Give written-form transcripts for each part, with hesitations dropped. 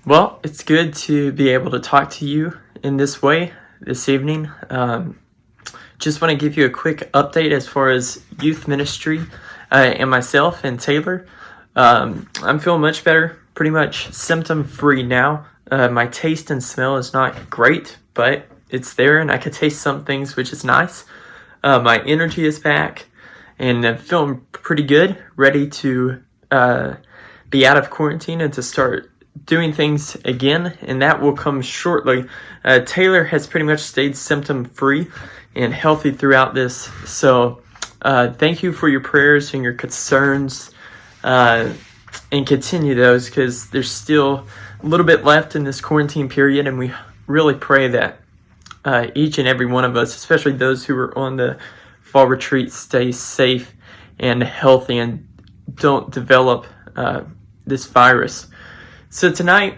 Well, it's good to be able to talk to you in this way this evening. Just want to give you a quick update as far as youth ministry and myself and Taylor. I'm feeling much better, pretty much symptom-free now. My taste and smell is not great, but it's there and I can taste some things, which is nice. My energy is back and I'm feeling pretty good, ready to be out of quarantine and to start doing things again, and that will come shortly. Taylor has pretty much stayed symptom-free and healthy throughout this, so thank you for your prayers and your concerns, and continue those, because there's still a little bit left in this quarantine period, and we really pray that each and every one of us, especially those who are on the fall retreat, stay safe and healthy and don't develop this virus. So tonight,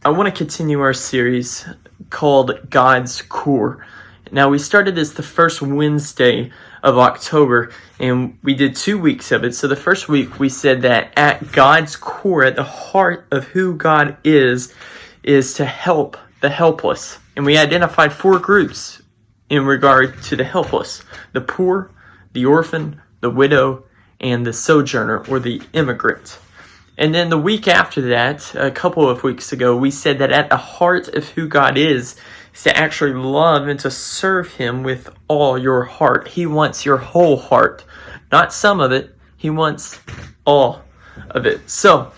I want to continue our series called God's Core. Now, we started this the first Wednesday of October, and we did 2 weeks of it. So the first week, we said that at God's core, at the heart of who God is to help the helpless. And we identified 4 groups in regard to the helpless: the poor, the orphan, the widow, and the sojourner, or the immigrant. And then the week after that, a couple of weeks ago, we said that at the heart of who God is to actually love and to serve Him with all your heart. He wants your whole heart, not some of it. He wants all of it. So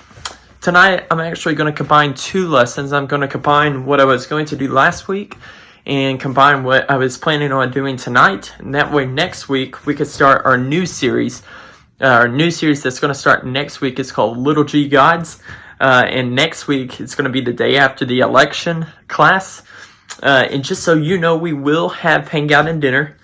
tonight, I'm actually going to combine 2 lessons. I'm going to combine what I was going to do last week and combine what I was planning on doing tonight. And that way, next week, we could start our new series. Our new series that's going to start next week is called Little G Gods. And next week, it's going to be the day after the election class. And just so you know, we will have Hangout and Dinner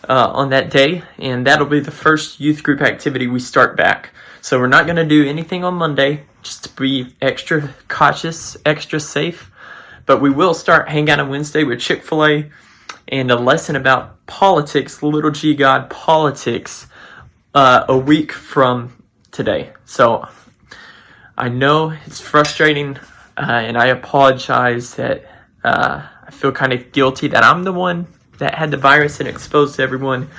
on that day. And that'll be the first youth group activity we start back. So we're not going to do anything on Monday, just to be extra cautious, extra safe. But we will start Hangout on Wednesday with Chick-fil-A and a lesson about politics, Little G God politics, a week from today. So I know it's frustrating, and I apologize that I feel kind of guilty that I'm the one that had the virus and exposed everyone,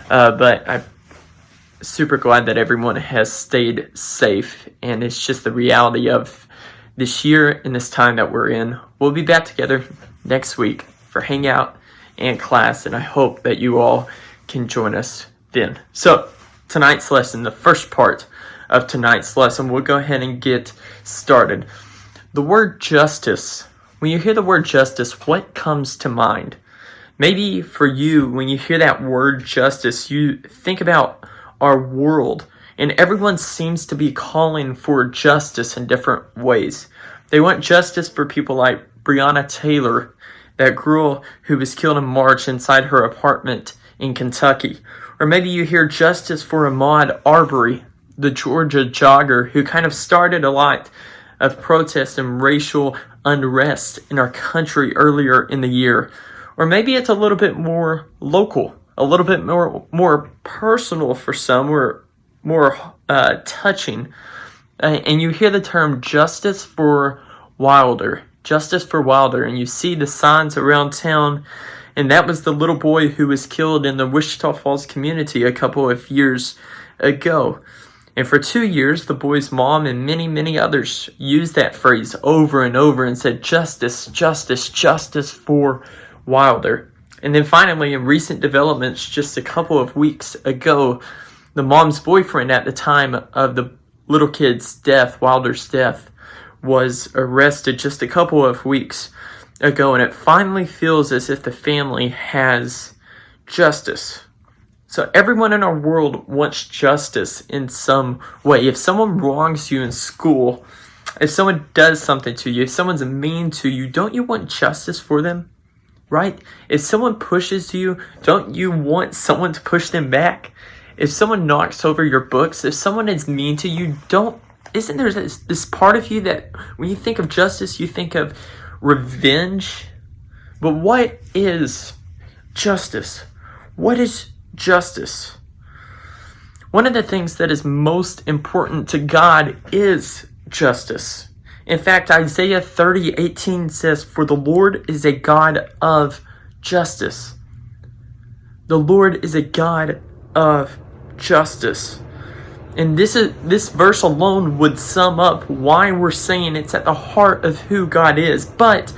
but I'm super glad that everyone has stayed safe, and it's just the reality of this year and this time that we're in. We'll be back together next week for Hangout and class, and I hope that you all can join us then. So tonight's lesson, the first part of tonight's lesson, we'll go ahead and get started. The word justice. When you hear the word justice, what comes to mind? Maybe for you, when you hear that word justice, you think about our world, and everyone seems to be calling for justice in different ways. They want justice for people like Breonna Taylor, that girl who was killed in March inside her apartment in Kentucky. Or maybe you hear justice for Ahmaud Arbery, the Georgia jogger who kind of started a lot of protests and racial unrest in our country earlier in the year. Or maybe it's a little bit more local, a little bit more personal for some, or more touching. And you hear the term justice for Wilder, and you see the signs around town. And that was the little boy who was killed in the Wichita Falls community a couple of years ago. And for 2 years, the boy's mom and many, many others used that phrase over and over and said, justice, justice, justice for Wilder. And then finally, in recent developments, just a couple of weeks ago, the mom's boyfriend at the time of the little kid's death, Wilder's death, was arrested just a couple of weeks ago, and it finally feels as if the family has justice. So everyone in our world wants justice in some way. If someone wrongs you in school, if someone does something to you, if someone's mean to you, don't you want justice for them? Right? If someone pushes you, don't you want someone to push them back? If someone knocks over your books, if someone is mean to you, isn't there this part of you that when you think of justice, you think of revenge? But what is justice? What is justice? One of the things that is most important to God is justice. In fact, Isaiah 30:18 says, "For the Lord is a God of justice." The Lord is a God of justice. And this verse alone would sum up why we're saying it's at the heart of who God is. But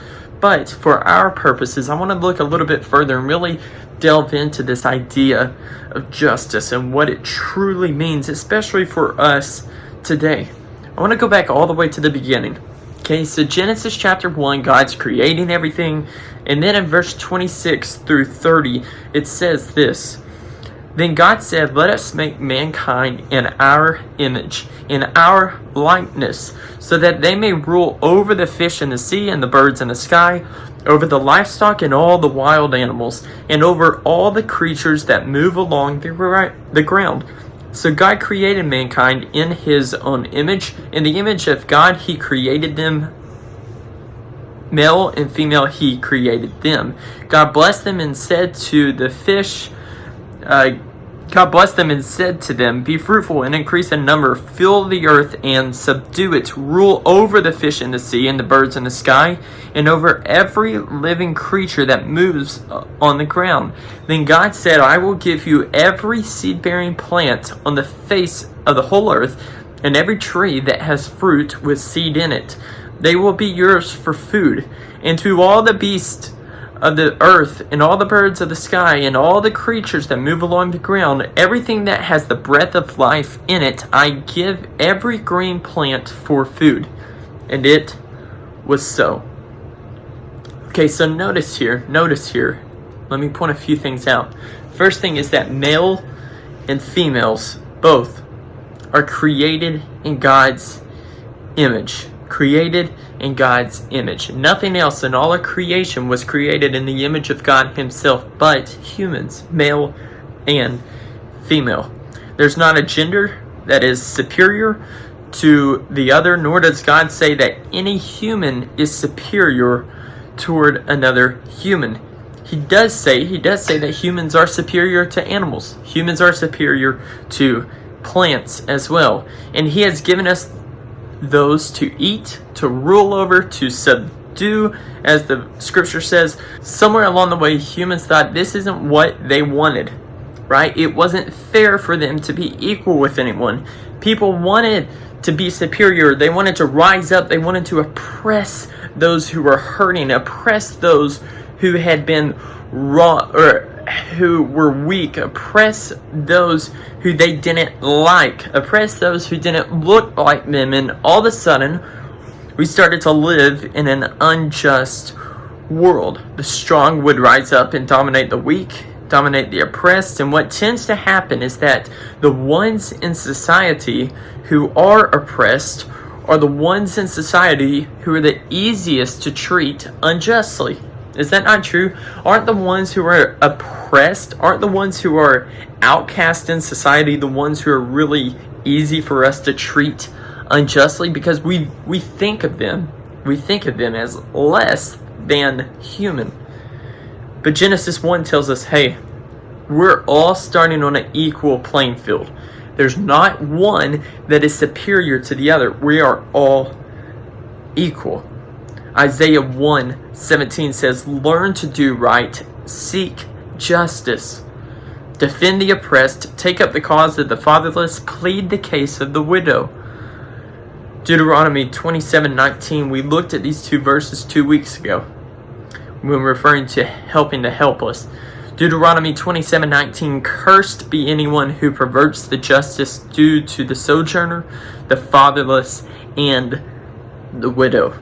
for our purposes, I want to look a little bit further and really delve into this idea of justice and what it truly means, especially for us today. I want to go back all the way to the beginning. Okay, so Genesis chapter 1, God's creating everything. And then in verse 26 through 30, it says this. Then God said, "Let us make mankind in our image, in our likeness, so that they may rule over the fish in the sea and the birds in the sky, over the livestock and all the wild animals, and over all the creatures that move along the ground." So God created mankind in his own image. In the image of God, he created them. Male and female, he created them. God blessed them and said to the fish, God blessed them and said to them, "Be fruitful and increase in number, fill the earth and subdue it, rule over the fish in the sea and the birds in the sky, and over every living creature that moves on the ground." Then God said, "I will give you every seed-bearing plant on the face of the whole earth, and every tree that has fruit with seed in it. They will be yours for food. And to all the beasts of the earth, and all the birds of the sky, and all the creatures that move along the ground, everything that has the breath of life in it, I give every green plant for food." And it was so. Okay, so notice here. Let me point a few things out. First thing is that male and females, both, are created in God's image. Created in God's image. Nothing else in all of creation was created in the image of God himself but humans, male and female. There's not a gender that is superior to the other, nor does God say that any human is superior toward another human. He does say that humans are superior to animals. Humans are superior to plants as well. And he has given us those to eat, to rule over, to subdue, as the scripture says. Somewhere along the way, humans thought this isn't what they wanted, right? It wasn't fair for them to be equal with anyone. People wanted to be superior. They wanted to rise up. They wanted to oppress those who were hurting, oppress those who had been wrong, or who were weak, oppress those who they didn't like, oppress those who didn't look like them. And all of a sudden, we started to live in an unjust world. The strong would rise up and dominate the weak, dominate the oppressed. And what tends to happen is that the ones in society who are oppressed are the ones in society who are the easiest to treat unjustly. Is that not true? Aren't the ones who are oppressed, aren't the ones who are outcast in society the ones who are really easy for us to treat unjustly? Because we think of them as less than human. But Genesis 1 tells us, hey, we're all starting on an equal playing field. There's not one that is superior to the other. We are all equal. Isaiah 1:17 says, "Learn to do right, seek justice, defend the oppressed, take up the cause of the fatherless, plead the case of the widow." Deuteronomy 27:19, we looked at these two verses 2 weeks ago when referring to helping the helpless. Deuteronomy 27:19, "Cursed be anyone who perverts the justice due to the sojourner, the fatherless, and the widow."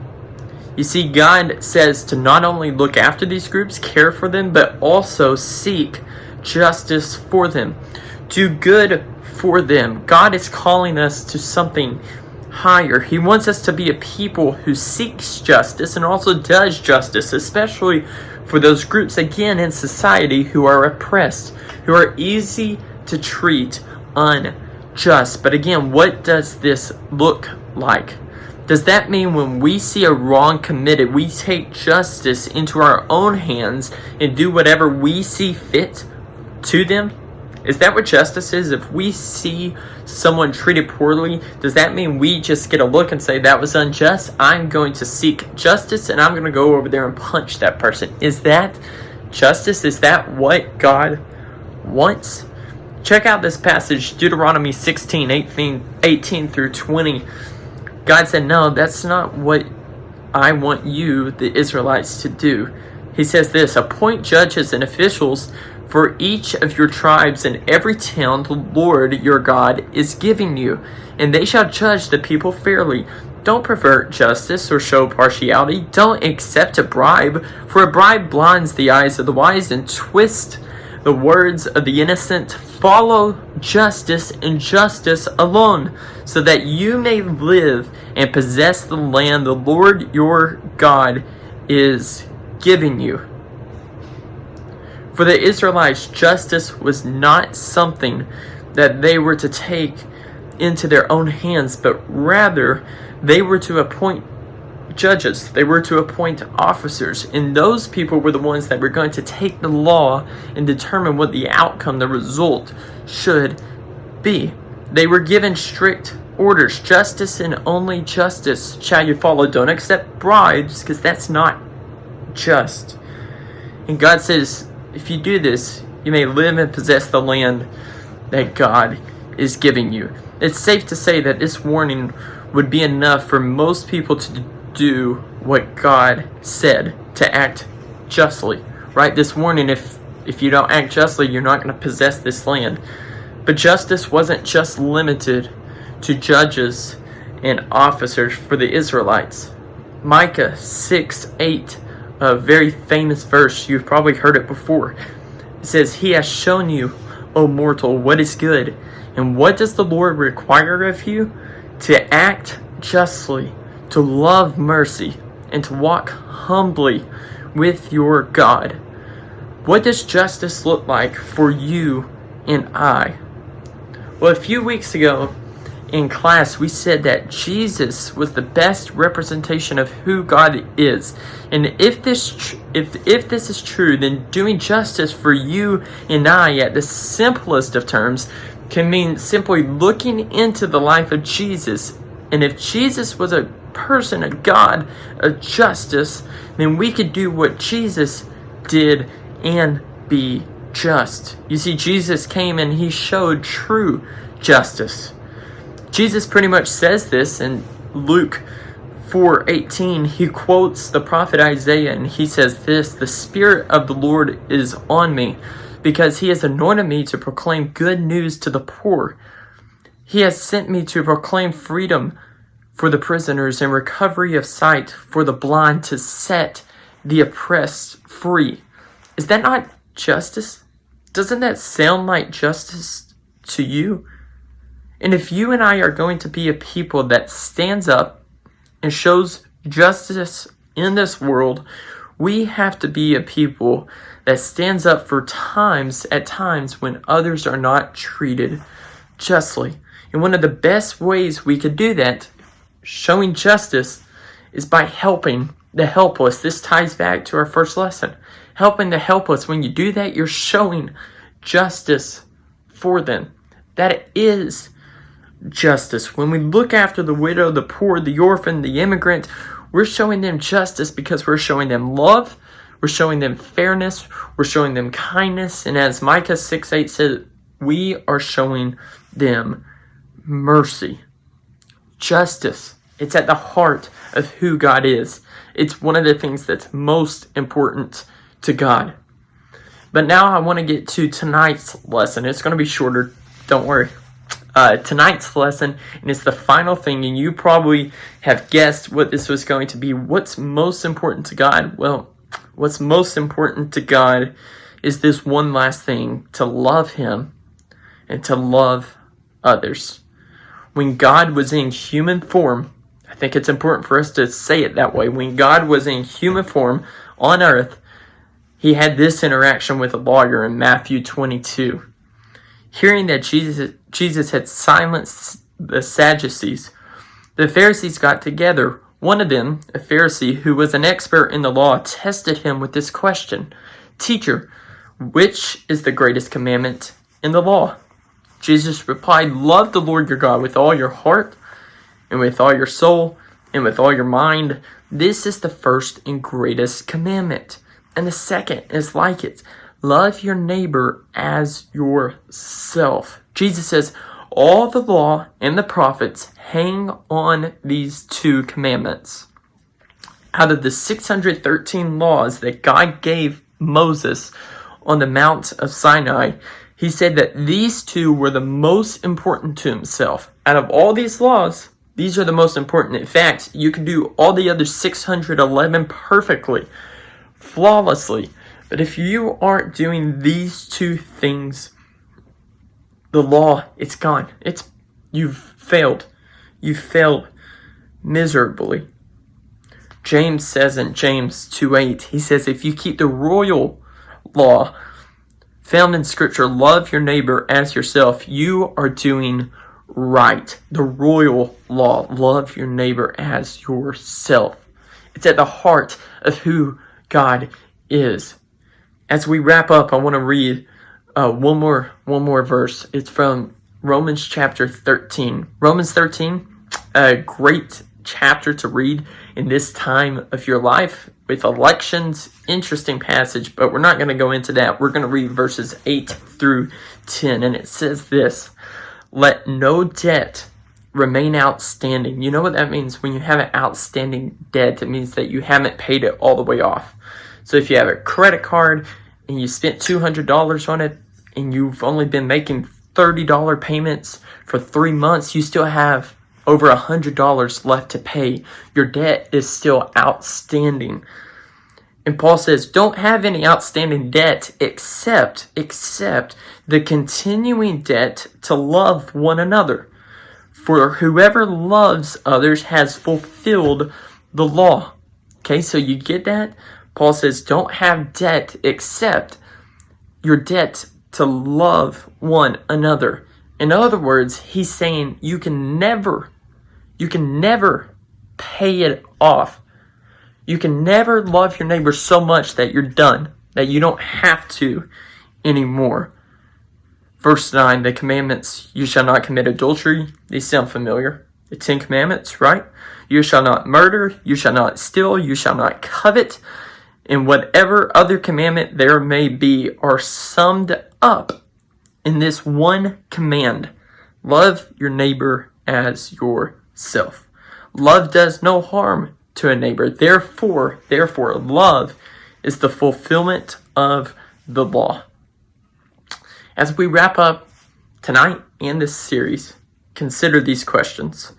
You see, God says to not only look after these groups, care for them, but also seek justice for them. Do good for them. God is calling us to something higher. He wants us to be a people who seeks justice and also does justice, especially for those groups, again, in society who are oppressed, who are easy to treat unjust. But again, what does this look like? Does that mean when we see a wrong committed, we take justice into our own hands and do whatever we see fit to them? Is that what justice is? If we see someone treated poorly, does that mean we just get a look and say, that was unjust? I'm going to seek justice and I'm going to go over there and punch that person. Is that justice? Is that what God wants? Check out this passage, Deuteronomy 16, 18 through 20. God said, no, that's not what I want you, the Israelites, to do. He says this, appoint judges and officials for each of your tribes in every town the Lord your God is giving you, and they shall judge the people fairly. Don't pervert justice or show partiality. Don't accept a bribe, for a bribe blinds the eyes of the wise and twists the words of the innocent. Follow justice and justice alone, so that you may live and possess the land the Lord your God is giving you. For the Israelites, justice was not something that they were to take into their own hands, but rather they were to appoint judges. They were to appoint officers, and those people were the ones that were going to take the law and determine what the outcome, the result, should be. They were given strict orders. Justice and only justice shall you follow. Don't accept bribes, because that's not just. And God says, if you do this, you may live and possess the land that God is giving you. It's safe to say that this warning would be enough for most people to do what God said, to act justly, right? This warning, if you don't act justly, you're not going to possess this land. But justice wasn't just limited to judges and officers for the Israelites. Micah 6:8, a very famous verse, you've probably heard it before. It says, he has shown you, O mortal, what is good. And what does the Lord require of you? To act justly, to love mercy, and to walk humbly with your God. What does justice look like for you and I? Well, a few weeks ago in class, we said that Jesus was the best representation of who God is. And if this is true, then doing justice for you and I, at the simplest of terms, can mean simply looking into the life of Jesus. And if Jesus was a person, a God, a justice, then we could do what Jesus did and be just. You see, Jesus came and he showed true justice. Jesus pretty much says this in Luke 4:18. He quotes the prophet Isaiah and he says this, the Spirit of the Lord is on me, because he has anointed me to proclaim good news to the poor. He has sent me to proclaim freedom for the prisoners and recovery of sight for the blind, to set the oppressed free. Is that not justice? Doesn't that sound like justice to you? And if you and I are going to be a people that stands up and shows justice in this world, we have to be a people that stands up for at times when others are not treated justly. And one of the best ways we could do that, showing justice, is by helping the helpless. This ties back to our first lesson. Helping the helpless. When you do that, you're showing justice for them. That is justice. When we look after the widow, the poor, the orphan, the immigrant, we're showing them justice because we're showing them love, we're showing them fairness, we're showing them kindness, and as Micah 6:8 says, we are showing them mercy. Justice. It's at the heart of who God is. It's one of the things that's most important to God. But now I want to get to tonight's lesson. It's going to be shorter, don't worry. Tonight's lesson, and it's the final thing, and you probably have guessed what this was going to be. What's most important to God? Well, what's most important to God is this one last thing, to love him and to love others. When God was in human form, I think it's important for us to say it that way. When God was in human form on earth, he had this interaction with a lawyer in Matthew 22. Hearing that Jesus had silenced the Sadducees, the Pharisees got together. One of them, a Pharisee who was an expert in the law, tested him with this question. Teacher, which is the greatest commandment in the law? Jesus replied, love the Lord your God with all your heart and with all your soul and with all your mind. This is the first and greatest commandment. And the second is like it. Love your neighbor as yourself. Jesus says, all the law and the prophets hang on these two commandments. Out of the 613 laws that God gave Moses on the Mount of Sinai, he said that these two were the most important to himself. Out of all these laws, these are the most important. In fact, you can do all the other 611 perfectly, flawlessly. But if you aren't doing these two things, the law, it's gone. You've failed. You failed miserably. James says in James 2:8, he says, if you keep the royal law found in Scripture, love your neighbor as yourself, you are doing right. The royal law, love your neighbor as yourself. It's at the heart of who God is. As we wrap up, I want to read one more verse. It's from Romans chapter 13. Romans 13, a great chapter to read in this time of your life with elections. Interesting passage, but we're not going to go into that. We're going to read verses 8 through 10, and it says this: let no debt remain outstanding. You know what that means? When you have an outstanding debt, it means that you haven't paid it all the way off. So if you have a credit card and you spent $200 on it and you've only been making $30 payments for 3 months, you still have over $100 left to pay. Your debt is still outstanding. And Paul says, don't have any outstanding debt except the continuing debt to love one another. For whoever loves others has fulfilled the law. Okay, so you get that? Paul says, don't have debt except your debt to love one another. In other words, he's saying you can never pay it off. You can never love your neighbor so much that you're done, that you don't have to anymore. Verse 9, the commandments, you shall not commit adultery. These sound familiar. The 10 commandments, right? You shall not murder, you shall not steal, you shall not covet. And whatever other commandment there may be are summed up in this one command. Love your neighbor as yourself. Love does no harm to a neighbor. Therefore, love is the fulfillment of the law. As we wrap up tonight and this series, consider these questions.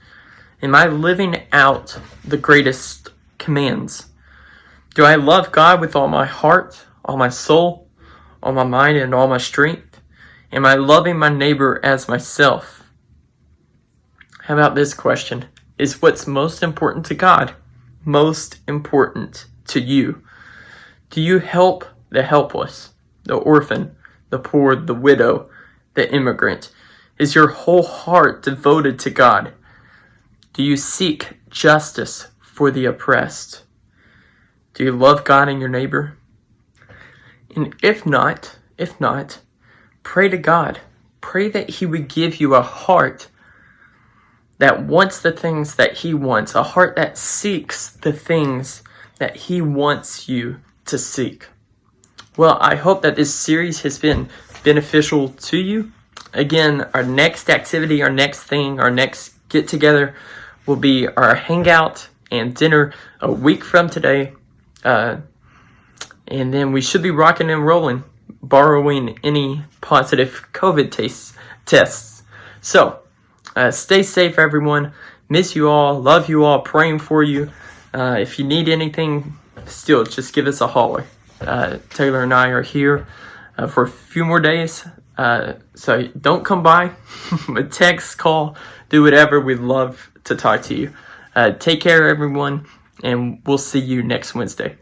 Am I living out the greatest commands? Do I love God with all my heart, all my soul, all my mind, and all my strength? Am I loving my neighbor as myself? How about this question? Is what's most important to God most important to you? Do you help the helpless, the orphan, the poor, the widow, the immigrant? Is your whole heart devoted to God? Do you seek justice for the oppressed? Do you love God and your neighbor? And if not, pray to God. Pray that He would give you a heart that wants the things that He wants, a heart that seeks the things that He wants you to seek. Well, I hope that this series has been beneficial to you. Again, our next activity, our next thing, our next get-together will be our hangout and dinner a week from today. And then we should be rocking and rolling, borrowing any positive COVID tests. So, stay safe, everyone. Miss you all. Love you all. Praying for you. If you need anything, still, just give us a holler. Taylor and I are here for a few more days. So don't come by. Text, call, do whatever. We'd love to talk to you. Take care, everyone, and we'll see you next Wednesday.